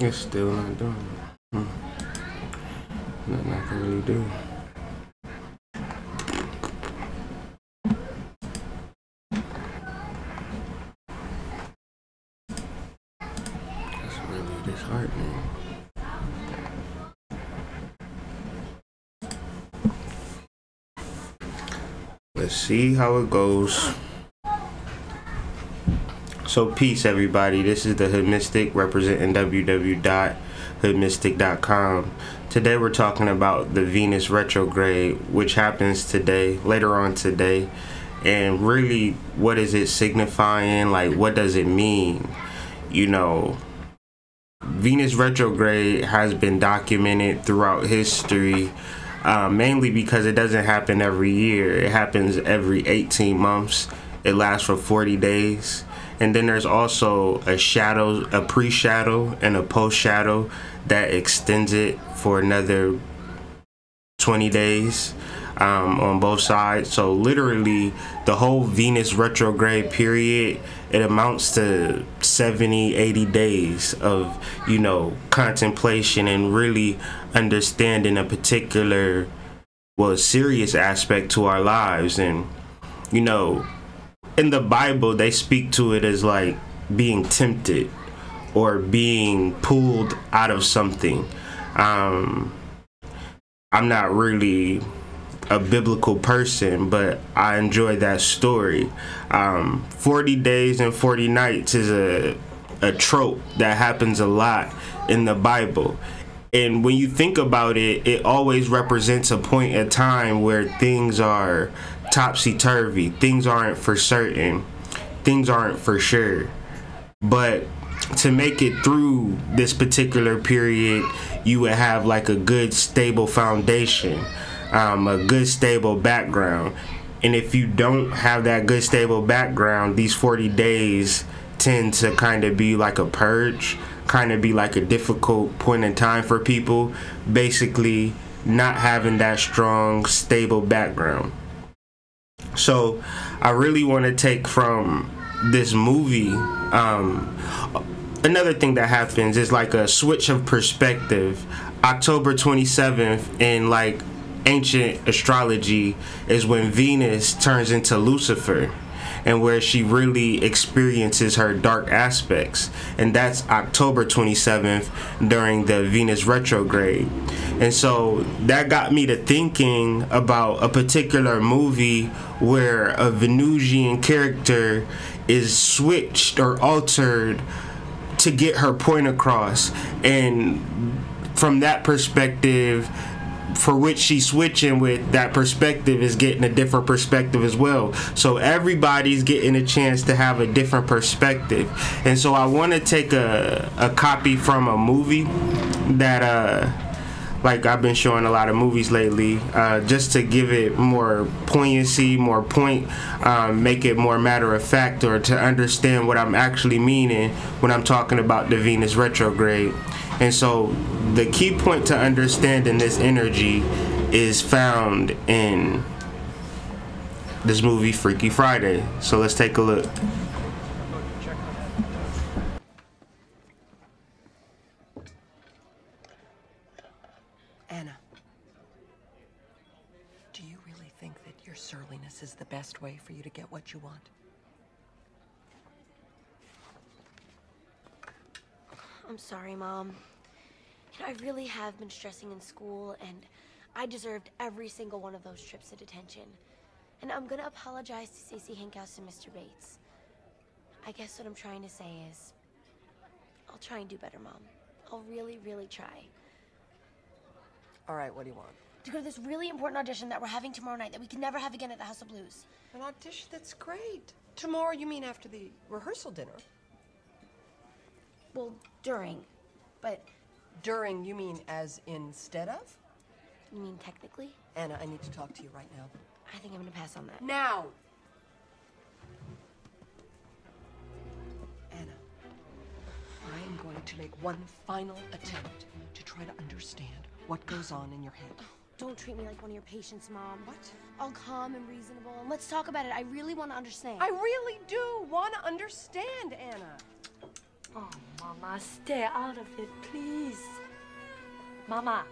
It's still not doing it. Nothing I can really do. It's really disheartening. Let's see how it goes. So peace, everybody. This is the Hood Mystic, representing www.hoodmystic.com. Today we're talking about the Venus retrograde, which happens today, later on today. And really, what is it signifying? Like, what does it mean? You know, Venus retrograde has been documented throughout history, mainly because it doesn't happen every year. It happens every 18 months. It lasts for 40 days. And then there's also a shadow, a pre-shadow and a post-shadow that extends it for another 20 days on both sides. So literally the whole Venus retrograde period, it amounts to 70, 80 days of, you know, contemplation and really understanding a particular, well, serious aspect to our lives. And, you know, in the Bible, they speak to it as like being tempted or being pulled out of something. I'm not really a biblical person, but I enjoy that story. 40 days and 40 nights is a trope that happens a lot in the Bible. And when you think about it, it always represents a point in time where things are topsy-turvy. Things aren't for certain. Things aren't for sure. But to make it through this particular period, you would have like a good stable foundation, a good stable background. And if you don't have that good stable background, these 40 days tend to kind of be like a purge, kind of be like a difficult point in time for people, basically not having that strong, stable background. So I really want to take from this movie, another thing that happens is like a switch of perspective. October 27th in like ancient astrology is when Venus turns into Lucifer, and where she really experiences her dark aspects, and that's October 27th during the Venus retrograde. And so that got me to thinking about a particular movie where a Venusian character is switched or altered to get her point across, and from that perspective for which she's switching with, that perspective is getting a different perspective as well. So everybody's getting a chance to have a different perspective. And so I want to take a copy from a movie that like I've been showing a lot of movies lately, just to give it more poignancy, more point, make it more matter of fact, or to understand what I'm actually meaning when I'm talking about the Venus retrograde. And so the key point to understanding this energy is found in this movie, Freaky Friday. So let's take a look. Anna, do you really think that your surliness is the best way for you to get what you want? I'm sorry, Mom. You know, I really have been stressing in school, and I deserved every single one of those trips to detention. And I'm gonna apologize to Stacey Hinkhouse and Mr. Bates. I guess what I'm trying to say is, I'll try and do better, Mom. I'll really, really try. All right, what do you want? To go to this really important audition that we're having tomorrow night that we can never have again at the House of Blues. An audition? That's great. Tomorrow, you mean after the rehearsal dinner? Well, during, but... During, you mean as instead of? You mean technically? Anna, I need to talk to you right now. I think I'm gonna pass on that. Now! Anna, I am going to make one final attempt to try to understand what goes on in your head. Oh, don't treat me like one of your patients, Mom. What? All calm and reasonable, and let's talk about it. I really want to understand. I really do want to understand, Anna. Oh, Mama, stay out of it, please. Mama.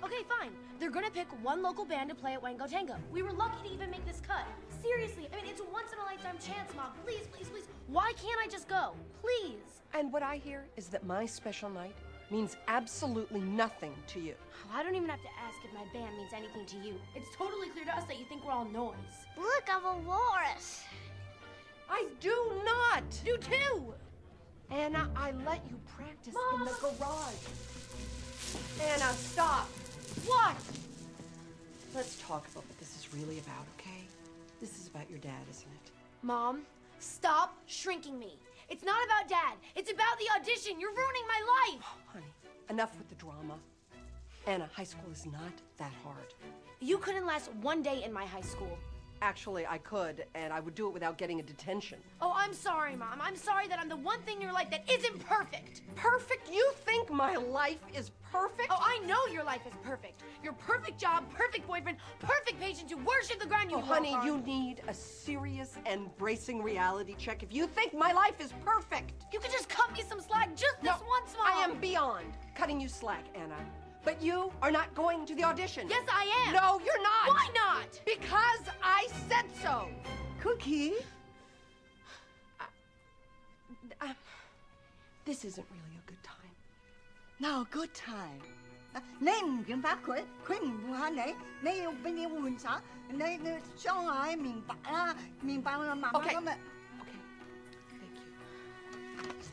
Okay, fine. They're gonna pick one local band to play at Wango Tango. We were lucky to even make this cut. Seriously, I mean, it's a once-in-a-lifetime chance, Mom. Please, please, please. Why can't I just go? Please. And what I hear is that my special night means absolutely nothing to you. Oh, I don't even have to ask if my band means anything to you. It's totally clear to us that you think we're all noise. Look, I'm a walrus. I do not. You too. Anna, I let you practice Mom. in the garage. Anna, stop. What? Let's talk about what this is really about, okay? This is about your dad, isn't it? Mom, stop shrinking me. It's not about Dad. It's about the audition. You're ruining my life. Oh, honey, enough with the drama. Anna, high school is not that hard. You couldn't last one day in my high school. Actually, I could, and I would do it without getting a detention. Oh, I'm sorry, Mom. I'm sorry that I'm the one thing in your life that isn't perfect. Perfect? You think my life is perfect? Oh, I know your life is perfect. Your perfect job, perfect boyfriend, perfect patient to worship the ground you walk honey, on. you need a serious and bracing reality check if you think my life is perfect. You could just cut me some slack just this once, Mom. I am beyond cutting you slack, Anna. But you are not going to the audition. Yes, I am. No, you're not. Why not? Because I said so. Cookie? This isn't really a good time. No, good time. 你唔明白佢，佢唔明下你，你要俾你換晒，你將來明白啦，明白啦，慢慢咁咪。Okay. Thank you.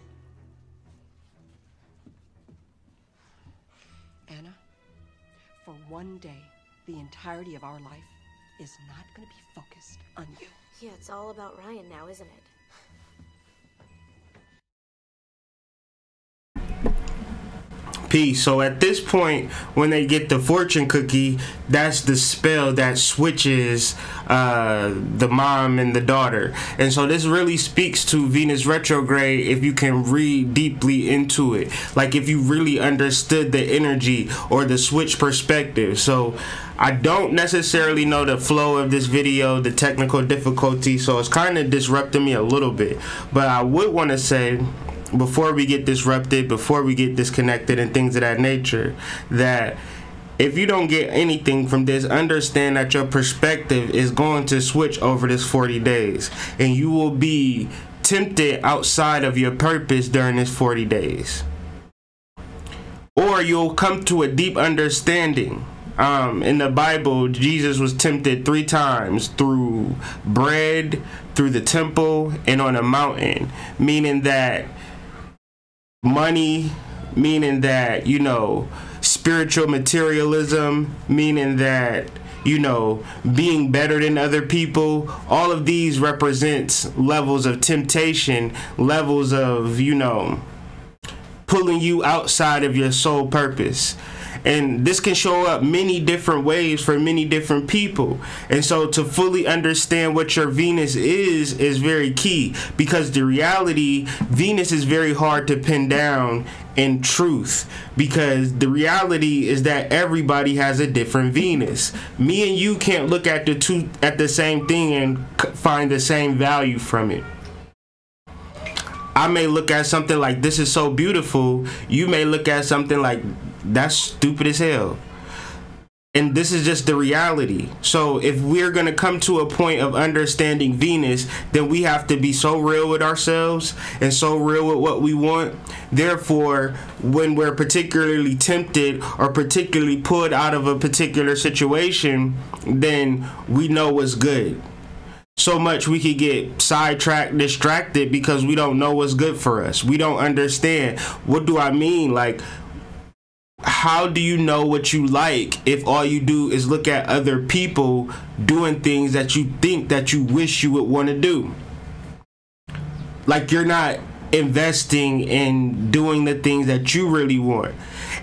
Anna, for one day, the entirety of our life is not going to be focused on you. Yeah, it's all about Ryan now, isn't it? Peace. So at this point, when they get the fortune cookie, that's the spell that switches the mom and the daughter. And so this really speaks to Venus retrograde if you can read deeply into it. Like if you really understood the energy or the switch perspective. So I don't necessarily know the flow of this video, the technical difficulty, so it's kind of disrupting me a little bit. But I would want to say, before we get disrupted, before we get disconnected and things of that nature, that if you don't get anything from this, understand that your perspective is going to switch over this 40 days. And you will be tempted outside of your purpose during this 40 days. Or you'll come to a deep understanding. In the Bible, Jesus was tempted 3 times through bread, through the temple, and on a mountain. Meaning that money, meaning that, you know, spiritual materialism, meaning that, you know, being better than other people, all of these represents levels of temptation, levels of, you know, pulling you outside of your soul purpose. And this can show up many different ways for many different people. And so to fully understand what your Venus is very key, because the reality, Venus is very hard to pin down in truth, because the reality is that everybody has a different Venus. Me and you can't look at the same thing and find the same value from it. I may look at something like, this is so beautiful. You may look at something like, that's stupid as hell. And this is just the reality. So if we're going to come to a point of understanding Venus, then we have to be so real with ourselves and so real with what we want. Therefore, when we're particularly tempted or particularly pulled out of a particular situation, then we know what's good. So much we could get sidetracked, distracted, because we don't know what's good for us. We don't understand. What do I mean? Like, how do you know what you like if all you do is look at other people doing things that you think that you wish you would want to do? Like, you're not investing in doing the things that you really want.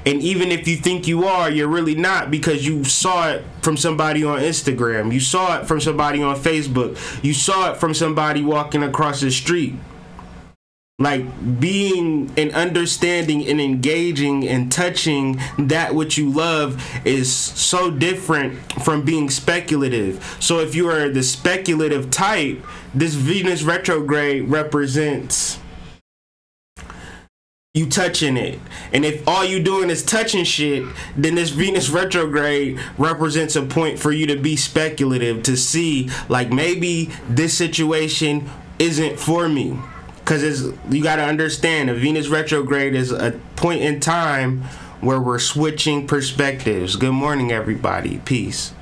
And even if you think you are, you're really not, because you saw it from somebody on Instagram. You saw it from somebody on Facebook. You saw it from somebody walking across the street. Like, being and understanding and engaging and touching that which you love is so different from being speculative. So if you are the speculative type, this Venus retrograde represents you touching it. And if all you doing is touching shit, then this Venus retrograde represents a point for you to be speculative, to see like maybe this situation isn't for me. Because you got to understand, a Venus retrograde is a point in time where we're switching perspectives. Good morning, everybody. Peace.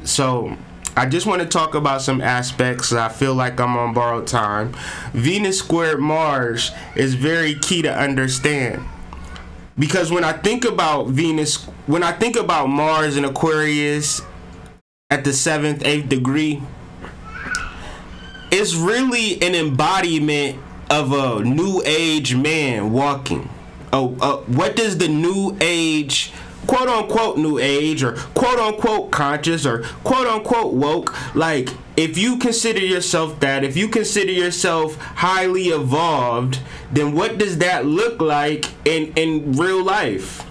So I just want to talk about some aspects. I feel like I'm on borrowed time. Venus squared Mars is very key to understand. Because when I think about Venus, when I think about Mars in Aquarius at the 7th, 8th degree, it's really an embodiment of a new age man walking. What does the new age, quote unquote new age, or quote unquote conscious, or quote unquote woke, like if you consider yourself that, if you consider yourself highly evolved, then what does that look like in real life?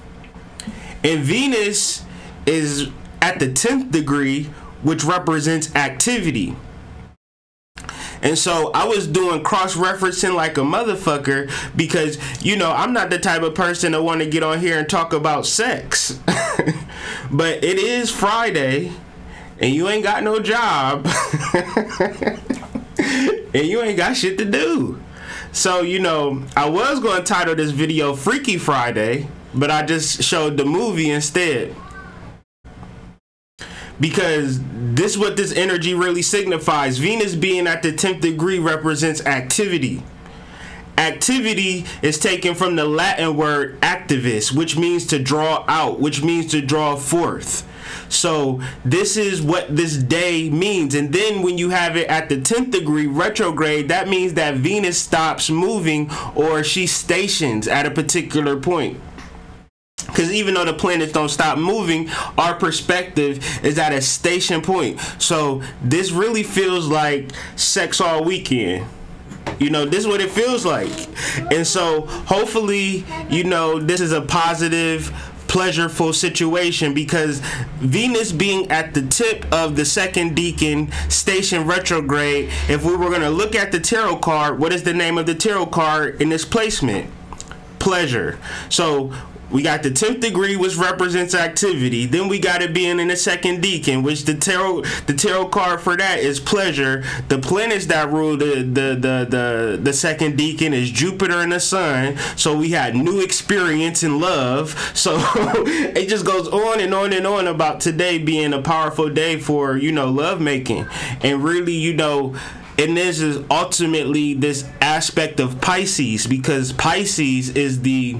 And Venus is at the 10th degree, which represents activity. And so I was doing cross-referencing like a motherfucker because, you know, I'm not the type of person that want to get on here and talk about sex. But it is Friday and you ain't got no job and you ain't got shit to do. So, you know, I was going to title this video Freaky Friday, but I just showed the movie instead. Because this is what this energy really signifies. Venus being at the 10th degree represents activity. Activity is taken from the Latin word activus, which means to draw out, which means to draw forth. So this is what this day means. And then when you have it at the 10th degree retrograde, that means that Venus stops moving, or she stations at a particular point. Because even though the planets don't stop moving, our perspective is at a station point. So this really feels like sex all weekend. You know, this is what it feels like. And so hopefully, you know, this is a positive, pleasureful situation, because Venus being at the tip of the second decan station retrograde, if we were going to look at the tarot card, what is the name of the tarot card in this placement? Pleasure. So we got the 10th degree, which represents activity. Then we got it being in the second decan, which the tarot card for that is pleasure. The planets that rule the second decan is Jupiter and the Sun. So we had new experience in love. So it just goes on and on and on about today being a powerful day for, you know, love making. And really, you know, and this is ultimately this aspect of Pisces, because Pisces is the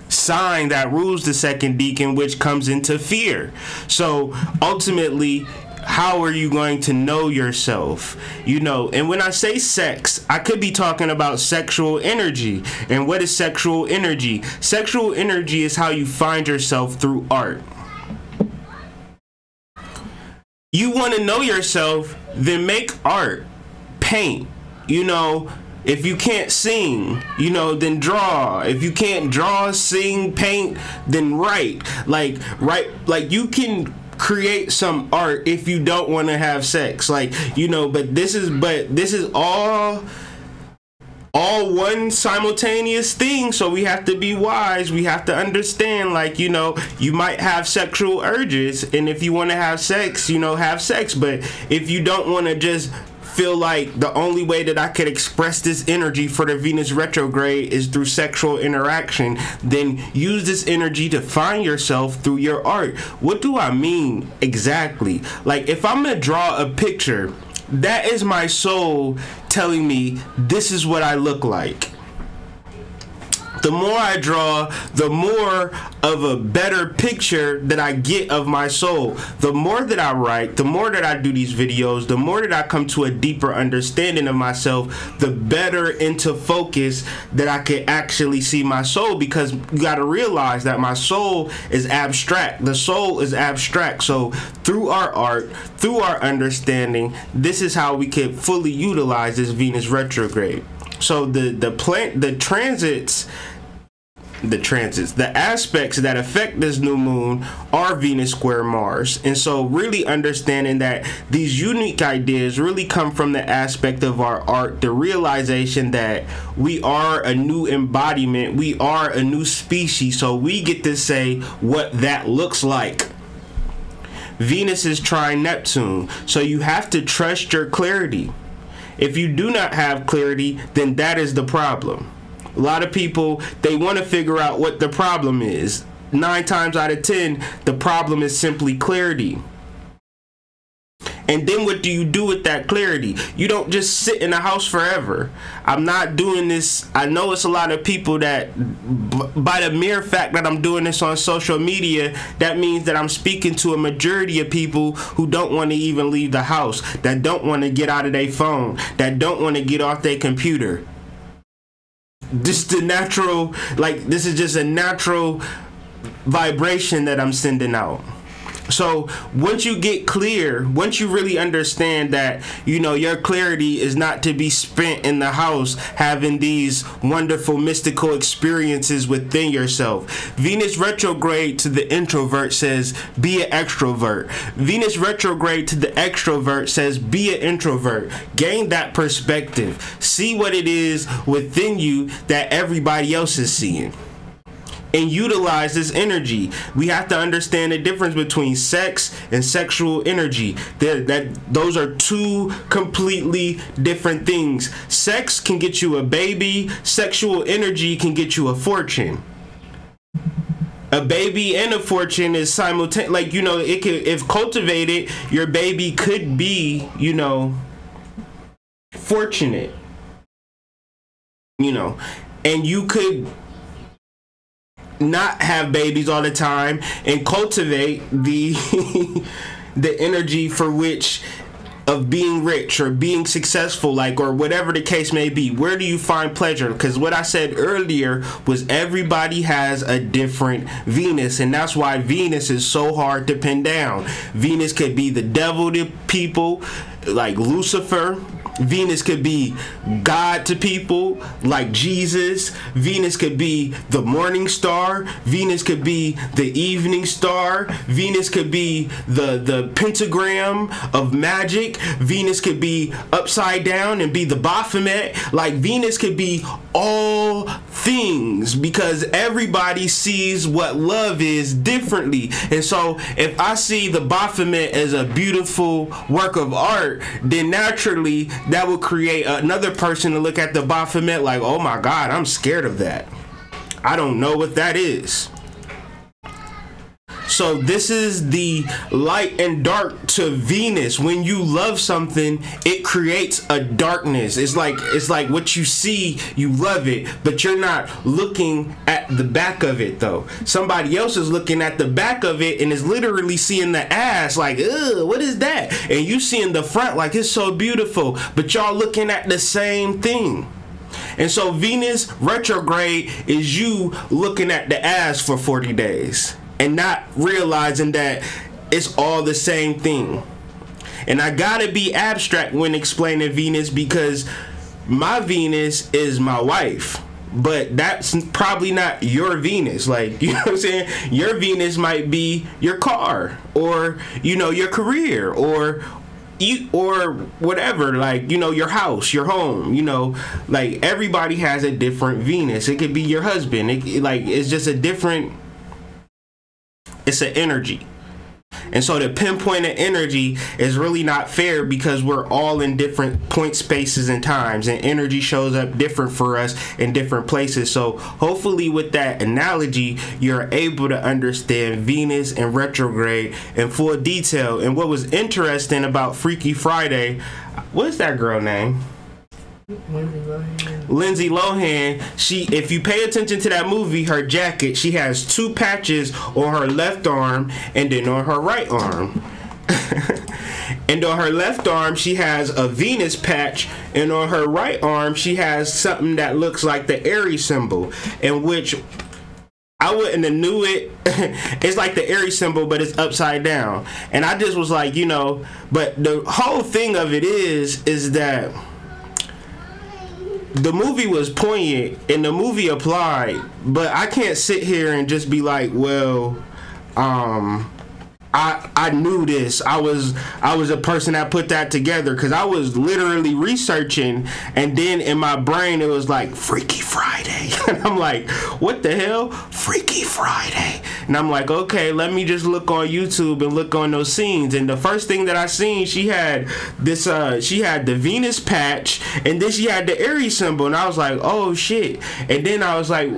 sign that rules the second decan, which comes into fear. So ultimately, how are you going to know yourself? You know, and when I say sex, I could be talking about sexual energy. And what is sexual energy? Sexual energy is how you find yourself through art. You want to know yourself, then make art, paint, you know. If you can't sing, you know, then draw. If you can't draw, sing, paint, then write. Like you can create some art if you don't want to have sex. Like, you know, but this is all one simultaneous thing. So we have to be wise. We have to understand, like, you know, you might have sexual urges, and if you want to have sex, you know, have sex. But if you don't want to just feel like the only way that I could express this energy for the Venus retrograde is through sexual interaction, then use this energy to find yourself through your art. What do I mean exactly? Like, if I'm gonna draw a picture, that is my soul telling me this is what I look like. The more I draw, the more of a better picture that I get of my soul. The more that I write, the more that I do these videos, the more that I come to a deeper understanding of myself, the better into focus that I can actually see my soul. Because you got to realize that my soul is abstract. The soul is abstract. So through our art, through our understanding, this is how we can fully utilize this Venus retrograde. So the transits the transits. The aspects that affect this new moon are Venus square Mars. And so really understanding that these unique ideas really come from the aspect of our art, the realization that we are a new embodiment, we are a new species, so we get to say what that looks like. Venus is trine Neptune, so you have to trust your clarity. If you do not have clarity, then that is the problem. A lot of people, they want to figure out what the problem is. 9 times out of 10, the problem is simply clarity. And then what do you do with that clarity? You don't just sit in the house forever. I'm not doing this. I know it's a lot of people that, by the mere fact that I'm doing this on social media, that means that I'm speaking to a majority of people who don't want to even leave the house, that don't want to get out of their phone, that don't want to get off their computer. Just the natural, like, this is just a natural vibration that I'm sending out. So once you get clear, once you really understand that, you know, your clarity is not to be spent in the house having these wonderful mystical experiences within yourself. Venus retrograde to the introvert says be an extrovert. Venus retrograde to the extrovert says be an introvert. Gain that perspective. See what it is within you that everybody else is seeing. And utilize this energy. We have to understand the difference between sex and sexual energy. Those are two completely different things. Sex can get you a baby. Sexual energy can get you a fortune. A baby and a fortune is simultaneous. Like, you know, it could, if cultivated, your baby could be, you know, fortunate. You know, and you could not have babies all the time and cultivate the the energy for which of being rich or being successful, like, or whatever the case may be. Where do you find pleasure? Because what I said earlier was everybody has a different Venus, and that's why Venus is so hard to pin down. Venus could be the devil to people, like Lucifer. Venus could be God to people, like Jesus. Venus could be the morning star. Venus could be the evening star. Venus could be the pentagram of magic. Venus could be upside down and be the Baphomet. Like, Venus could be all things, because everybody sees what love is differently. And so if I see the Baphomet as a beautiful work of art, then naturally that will create another person to look at the Baphomet like, oh my God, I'm scared of that. I don't know what that is. So this is the light and dark to Venus. When you love something, it creates a darkness. It's like what you see, you love it, but you're not looking at the back of it though. Somebody else is looking at the back of it and is literally seeing the ass like, ugh, what is that? And you seeing the front like it's so beautiful, but y'all looking at the same thing. And so Venus retrograde is you looking at the ass for 40 days. And not realizing that it's all the same thing. And I gotta be abstract when explaining Venus, because my Venus is my wife, but that's probably not your Venus. Like, you know what I'm saying? Your Venus might be your car, or, you know, your career, or whatever, like, you know, your house, your home, you know, like, everybody has a different Venus. It could be your husband. It's just a different, it's an energy. And so to pinpoint an energy is really not fair, because we're all in different point spaces and times, and energy shows up different for us in different places. So hopefully with that analogy, you're able to understand Venus and retrograde in full detail. And what was interesting about Freaky Friday, what's that girl name? Lindsay Lohan. She, if you pay attention to that movie, her jacket, she has 2 patches on her left arm and then on her right arm. And on her left arm she has a Venus patch, and on her right arm she has something that looks like the Aries symbol, in which I wouldn't have knew it. It's like the Aries symbol, but it's upside down. And I just was like, you know, but the whole thing of it is that the movie was poignant and the movie applied, but I can't sit here and just be like, well, I knew this. I was a person that put that together, because I was literally researching, and then in my brain it was like Freaky Friday. And I'm like, what the hell? Freaky Friday. And I'm like, okay, let me just look on YouTube and look on those scenes. And the first thing that I seen, she had this she had the Venus patch, and then she had the Aries symbol, and I was like, oh shit. And then I was like,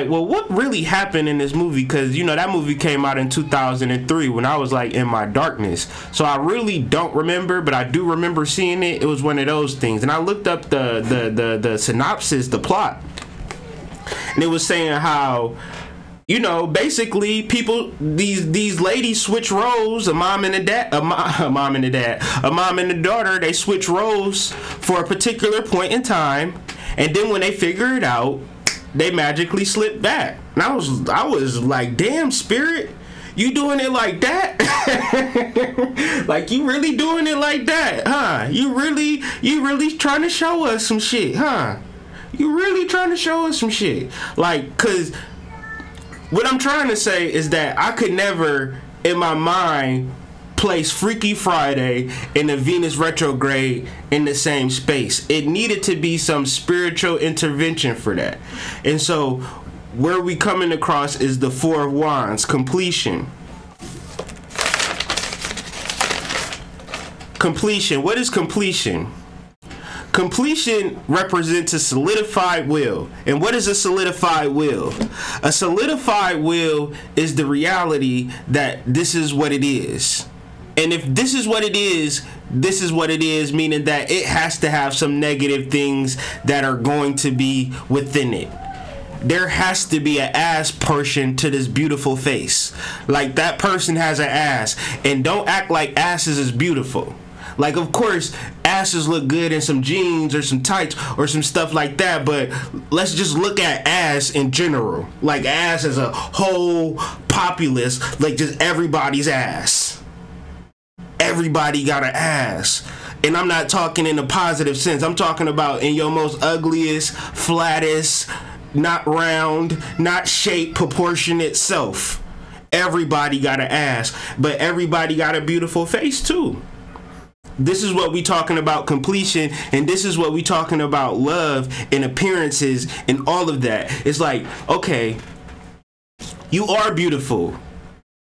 well, what really happened in this movie? Because, you know, that movie came out in 2003 when I was, like, in my darkness. So I really don't remember, but I do remember seeing it. It was one of those things. And I looked up the synopsis, the plot. And it was saying how, you know, basically people, these ladies switch roles, a mom and a daughter, they switch roles for a particular point in time. And then when they figure it out, they magically slip back. And I was like, damn, Spirit, you doing it like that? Like, you really doing it like that, huh? You really trying to show us some shit, huh? You really trying to show us some shit. Like, cause what I'm trying to say is that I could never in my mind place Freaky Friday and the Venus retrograde in the same space. It needed to be some spiritual intervention for that. And so where we coming across is the Four of Wands, completion. Completion. What is completion? Completion represents a solidified will. And what is a solidified will? A solidified will is the reality that this is what it is. And if this is what it is, this is what it is, meaning that it has to have some negative things that are going to be within it. There has to be an ass portion to this beautiful face. Like, that person has an ass. And don't act like asses is beautiful. Like, of course, asses look good in some jeans or some tights or some stuff like that, but let's just look at ass in general. Like, ass as a whole populace, like just everybody's ass. Everybody got an ass. And I'm not talking in a positive sense. I'm talking about in your most ugliest, flattest, not round, not shaped, proportionate self. Everybody got an ass, but everybody got a beautiful face too. This is what we talking about, completion, and this is what we talking about, love and appearances and all of that. It's like, okay, you are beautiful.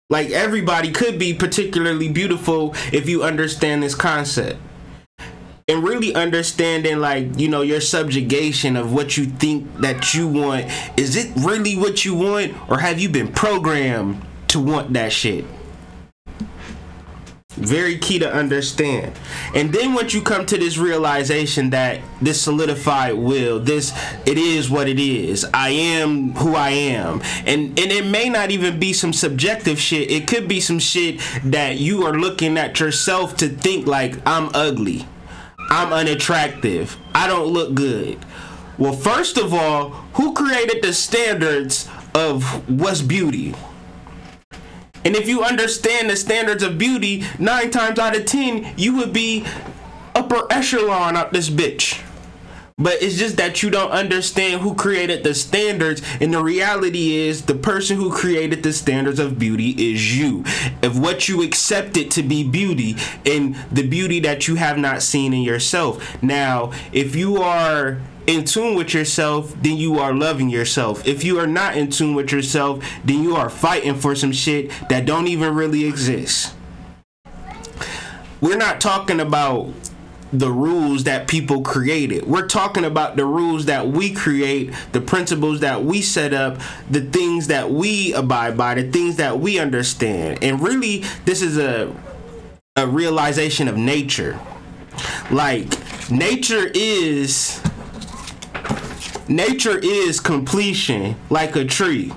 Like, everybody could be particularly beautiful if you understand this concept. And really understanding, like, you know, your subjugation of what you think that you want. Is it really what you want, or have you been programmed to want that shit? Very key to understand. And then once you come to this realization that this solidified will, it is what it is. I am who I am. And it may not even be some subjective shit. It could be some shit that you are looking at yourself to think like, I'm ugly, I'm unattractive, I don't look good. Well, first of all, who created the standards of what's beauty? And if you understand the standards of beauty, 9 times out of 10, you would be upper echelon up this bitch. But it's just that you don't understand who created the standards. And the reality is, the person who created the standards of beauty is you. Of what you accepted to be beauty, and the beauty that you have not seen in yourself. Now, if you are in tune with yourself, then you are loving yourself. If you are not in tune with yourself, then you are fighting for some shit that don't even really exist. We're not talking about the rules that people created. We're talking about the rules that we create, the principles that we set up, the things that we abide by, the things that we understand. And really, this is a realization of nature. Like, nature is completion, like a tree.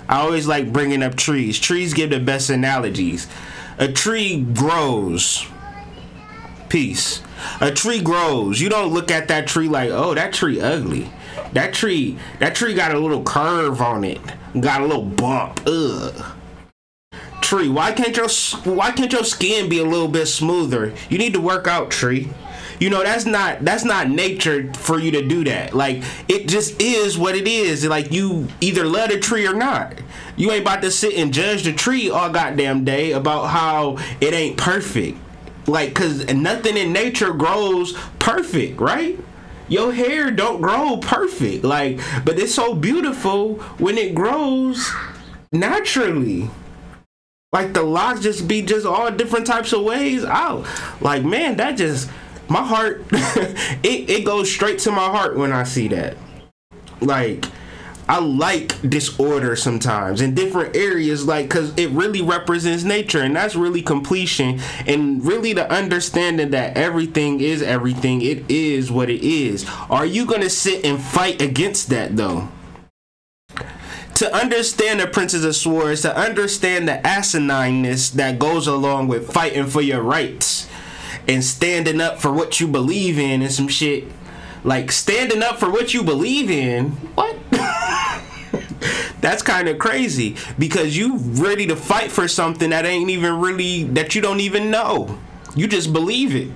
I always like bringing up trees. Trees give the best analogies. A tree grows. Peace. A tree grows. You don't look at that tree like, oh, that tree ugly. That tree got a little curve on it. Got a little bump. Ugh. Tree, why can't your skin be a little bit smoother? You need to work out, Tree. You know, that's not nature for you to do that. Like, it just is what it is. Like, you either love the tree or not. You ain't about to sit and judge the tree all goddamn day about how it ain't perfect. Like, cause nothing in nature grows perfect, right? Your hair don't grow perfect. Like, but it's so beautiful when it grows naturally. Like, the locks just be just all different types of ways out. Like, man, that just, my heart, it goes straight to my heart when I see that. Like, I like disorder sometimes in different areas, like, because it really represents nature, and that's really completion, and really the understanding that everything is everything. It is what it is. Are you going to sit and fight against that, though? To understand the Princess of Swords, to understand the asinineness that goes along with fighting for your rights and standing up for what you believe in and some shit. Like, standing up for what you believe in? What? That's kind of crazy, because you ready to fight for something that ain't even really, that you don't even know. You just believe it.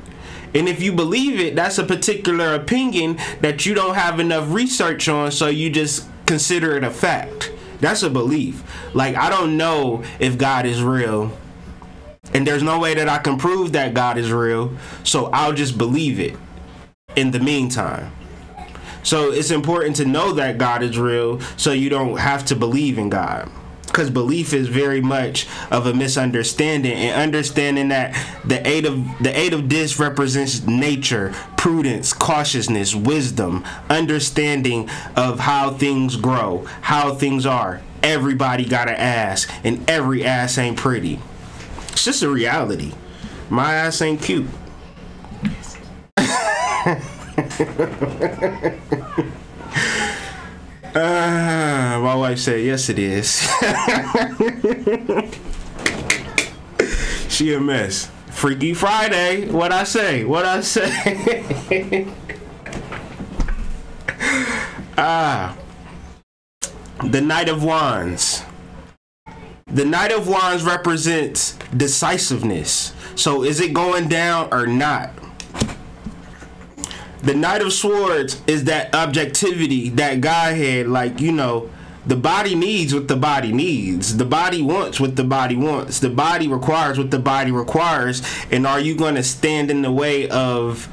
And if you believe it, that's a particular opinion that you don't have enough research on, so you just consider it a fact. That's a belief. Like, I don't know if God is real, and there's no way that I can prove that God is real, so I'll just believe it in the meantime. So it's important to know that God is real, so you don't have to believe in God. Because belief is very much of a misunderstanding, and understanding that the eight of this represents nature, prudence, cautiousness, wisdom, understanding of how things grow, how things are. Everybody got an ass, and every ass ain't pretty. It's just a reality. My ass ain't cute. My wife said, yes, it is. She a mess. Freaky Friday. What I say? What I say? The Knight of Wands. The Knight of Wands represents decisiveness. So is it going down or not? The Knight of Swords is that objectivity, that Godhead, like, you know, the body needs what the body needs. The body wants what the body wants. The body requires what the body requires. And are you going to stand in the way of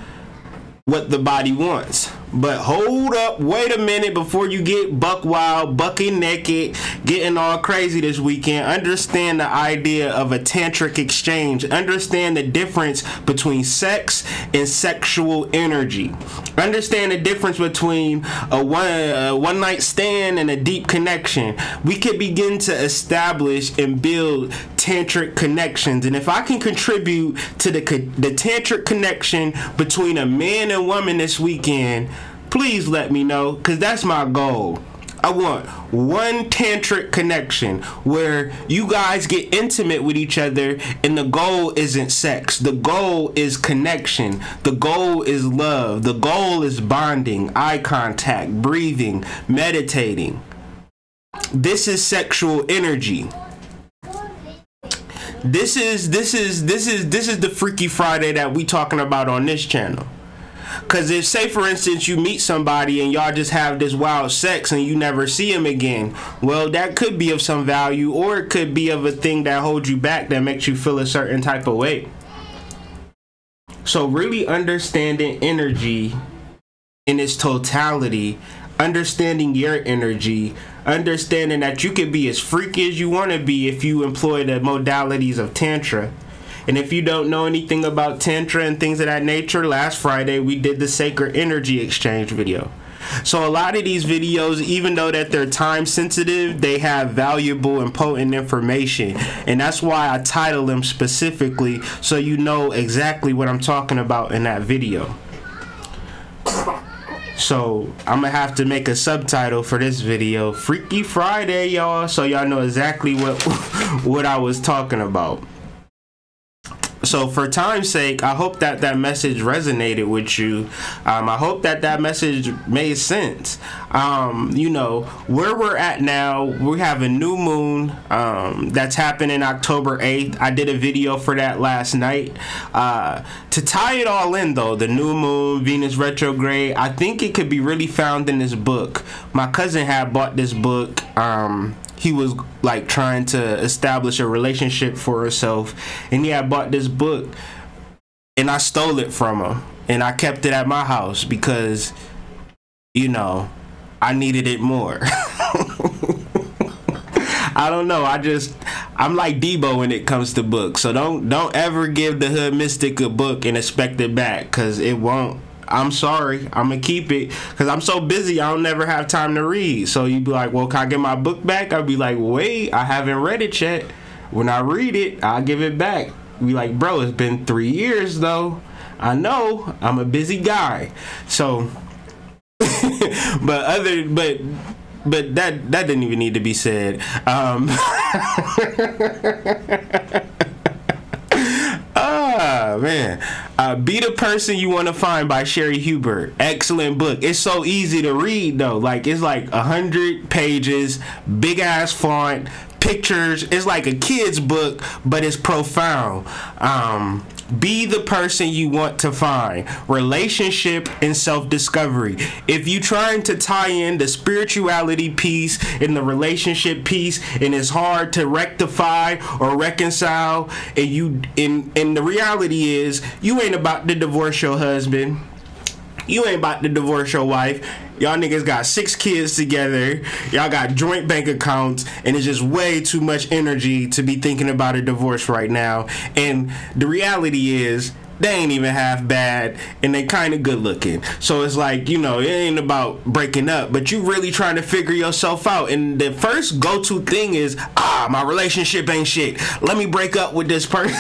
what the body wants? But hold up, wait a minute before you get buck wild, bucking naked, getting all crazy this weekend. Understand the idea of a tantric exchange. Understand the difference between sex and sexual energy. Understand the difference between a one night stand and a deep connection. We can begin to establish and build tantric connections, and if I can contribute to the tantric connection between a man and woman this weekend, please let me know, because that's my goal. I want one tantric connection where you guys get intimate with each other, and the goal isn't sex. The goal is connection. The goal is love. The goal is bonding, eye contact, breathing, meditating. This is sexual energy. This is the Freaky Friday that we talking about on this channel. Because if, say for instance, you meet somebody and y'all just have this wild sex and you never see him again, well, that could be of some value, or it could be of a thing that holds you back, that makes you feel a certain type of way. So really understanding energy in its totality, understanding your energy, understanding that you can be as freaky as you want to be if you employ the modalities of Tantra. And if you don't know anything about Tantra and things of that nature, last Friday we did the Sacred Energy Exchange video. So a lot of these videos, even though that they're time sensitive, they have valuable and potent information. And that's why I title them specifically, so you know exactly what I'm talking about in that video. So I'm gonna have to make a subtitle for this video, Freaky Friday, y'all, so y'all know exactly what I was talking about. So for time's sake, I hope that that message resonated with you. I hope that that message made sense. You know, where we're at now, we have a new moon that's happening October 8th. I did a video for that last night. To tie it all in, though, the new moon, Venus retrograde, I think it could be really found in this book. My cousin had bought this book. He was like trying to establish a relationship for herself, and he had bought this book, and I stole it from him, and I kept it at my house because, you know, I needed it more. I don't know. I'm like Debo when it comes to books. So don't ever give the Hood Mystic a book and expect it back, because it won't. I'm sorry. I'm going to keep it because I'm so busy. I don't never have time to read. So you'd be like, well, can I get my book back? I'd be like, wait, I haven't read it yet. When I read it, I'll give it back. Be like, bro, it's been 3 years though. I know. I'm a busy guy. So, but that didn't even need to be said. Man. Be the Person You Want to Find by Sherry Hubert. Excellent book. It's so easy to read though. Like, it's like 100 pages, big ass font, pictures. It's like a kid's book, but it's profound. Be the Person You Want to Find. Relationship and self-discovery. If you trying to tie in the spirituality piece and the relationship piece, and it's hard to rectify or reconcile, and the reality is you ain't about to divorce your husband. You ain't about to divorce your wife. Y'all niggas got 6 kids together. Y'all got joint bank accounts, and it's just way too much energy to be thinking about a divorce right now. And the reality is, they ain't even half bad, and they kind of good looking. So it's like, you know, it ain't about breaking up, but you really trying to figure yourself out. And the first go-to thing is, my relationship ain't shit. Let me break up with this person.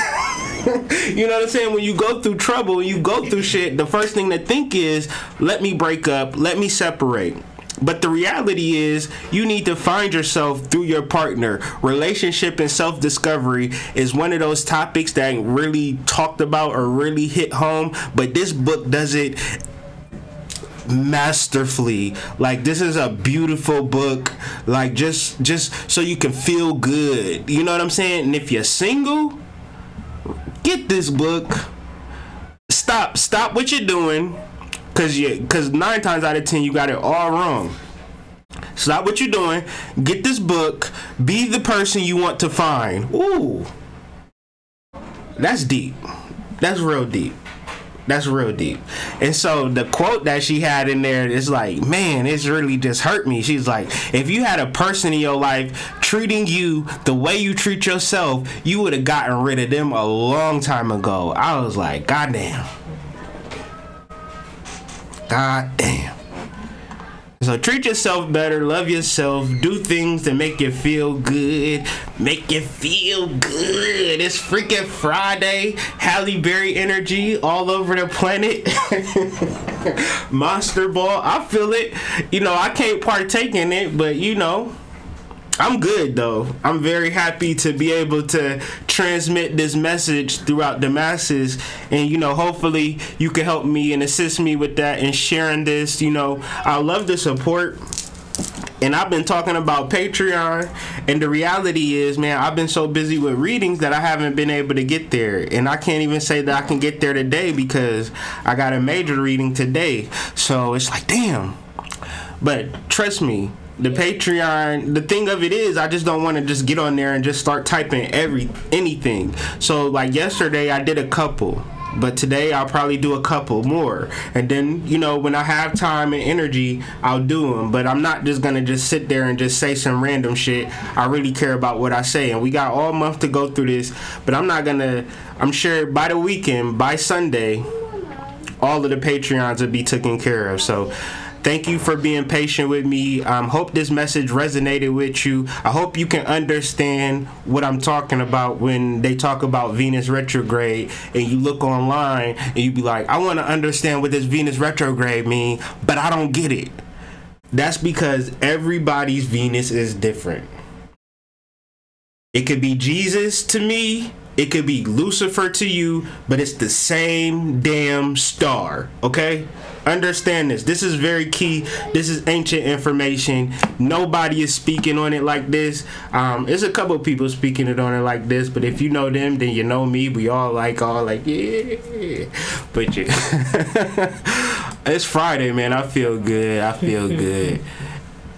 You know what I'm saying? When you go through trouble, you go through shit, the first thing to think is, let me break up, let me separate. But the reality is, you need to find yourself through your partner. Relationship and self-discovery is one of those topics that ain't really talked about or really hit home, but this book does it masterfully. Like, this is a beautiful book, like just so you can feel good. You know what I'm saying? And if you're single, get this book. Stop what you're doing, because 9 times out of 10 you got it all wrong. Stop what you're doing. Get this book. Be the Person You Want to Find. Ooh, that's deep. That's real deep. That's real deep. And so the quote that she had in there is like, man, it's really just hurt me. She's like, if you had a person in your life treating you the way you treat yourself, you would have gotten rid of them a long time ago. I was like, goddamn. Goddamn. So treat yourself better, love yourself, do things that make you feel good. Make you feel good. It's freaking Friday. Halle Berry energy all over the planet. Monster Ball. I feel it. You know, I can't partake in it, but you know, I'm good though. I'm very happy to be able to transmit this message throughout the masses, and you know, hopefully you can help me and assist me with that and sharing this. You know, I love the support, and I've been talking about Patreon, and the reality is, man, I've been so busy with readings that I haven't been able to get there, and I can't even say that I can get there today because I got a major reading today. So it's like, damn. But trust me, the Patreon, the thing of it is, I just don't want to just get on there and just start typing anything. So like yesterday I did a couple, but today I'll probably do a couple more, and then, you know, when I have time and energy, I'll do them. But I'm not just gonna just sit there and just say some random shit. I really care about what I say, and we got all month to go through this, but I'm sure by the weekend, by Sunday, all of the Patreons will be taken care of. So thank you for being patient with me. Hope this message resonated with you. I hope you can understand what I'm talking about when they talk about Venus retrograde, and you look online and you be like, I want to understand what this Venus retrograde mean, but I don't get it. That's because everybody's Venus is different. It could be Jesus to me, It could be Lucifer to you, but it's the same damn star, okay? Understand this. This is very key. This is ancient information. Nobody is speaking on it like this. There's a couple of people speaking it on it like this, but if you know them, then you know me. We all like, yeah. But yeah. It's Friday, man. I feel good.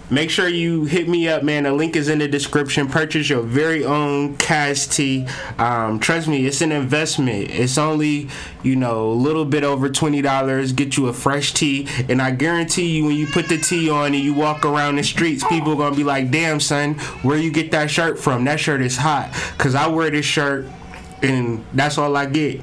Make sure you hit me up, man. The link is in the description. Purchase your very own Cash tea. Trust me, it's an investment. It's only, a little bit over $20. Get you a fresh tea. And I guarantee you, when you put the tea on and you walk around the streets, people are going to be like, damn, son, where you get that shirt from? That shirt is hot. Because I wear this shirt and that's all I get.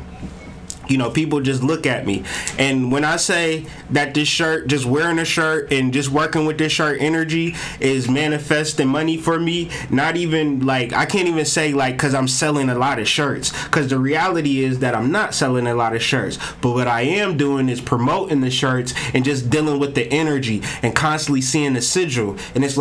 People just look at me. And when I say that this shirt, just wearing a shirt and just working with this shirt energy is manifesting money for me, not even I can't even say because I'm selling a lot of shirts, because the reality is that I'm not selling a lot of shirts. But what I am doing is promoting the shirts and just dealing with the energy and constantly seeing the sigil. And it's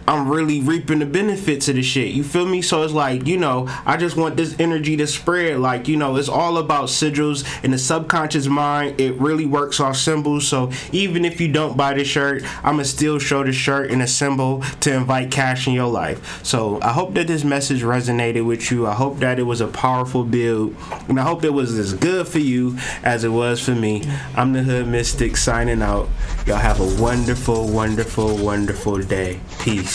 I'm really reaping the benefits of the shit. You feel me? So it's I just want this energy to spread. It's all about sigils. In the subconscious mind, it really works off symbols. So even if you don't buy the shirt, I'ma still show the shirt and a symbol to invite cash in your life. So I hope that this message resonated with you. I hope that it was a powerful build. And I hope it was as good for you as it was for me. I'm the Hood Mystic signing out. Y'all have a wonderful, wonderful, wonderful day. Peace.